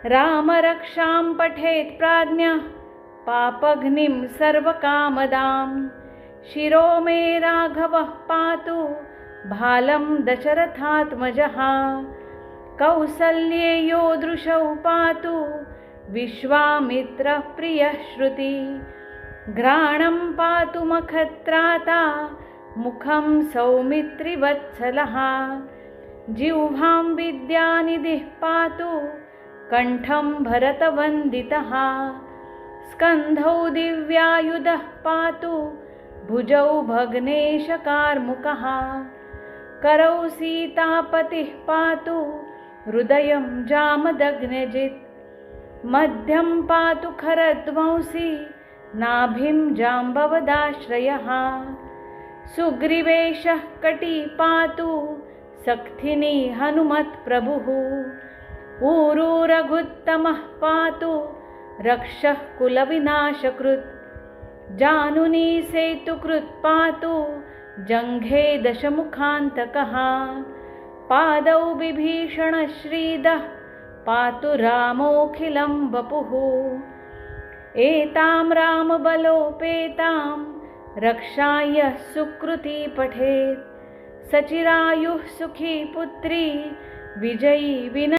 रामरक्षां पठेत् प्राज्ञः पापघ्निं सर्वकामदां। शिरो मे राघवः पातु भालं दशरथात्मजः। कौसल्येयो दृशौ पातु विश्वामित्रः प्रियः श्रुति। घ्राणं पातु मखत्राता मुखं सौमित्रिवत्सलः। जिह्वां विद्यानिधिः पातु कण्ठं भरतवन्दितः। स्कन्धौ दिव्यायुधः पातु भुजौ भग्नेशकार्मुकः। करौ सीतापतिः पातु हृदयं जामदग्नजित्। मध्यं पातु खरध्वंसी नाभिं जाम्बवदाश्रयः। सुग्रीवेशः कटी पातु सक्थिनी हनुमत्प्रभुः। ऊरू रघुत्तमः पातु रक्षः कुलविनाशकृत्। जानुनी सेतुकृत् पातु जङ्घे दशमुखान्तकः। पादौ विभीषणश्रीदः पातु रामोऽखिलं वपुः। एतां रामबलोपेतां रक्षाय सुकृती पठेत्। सचिरायुः सुखी पुत्री विजयी विन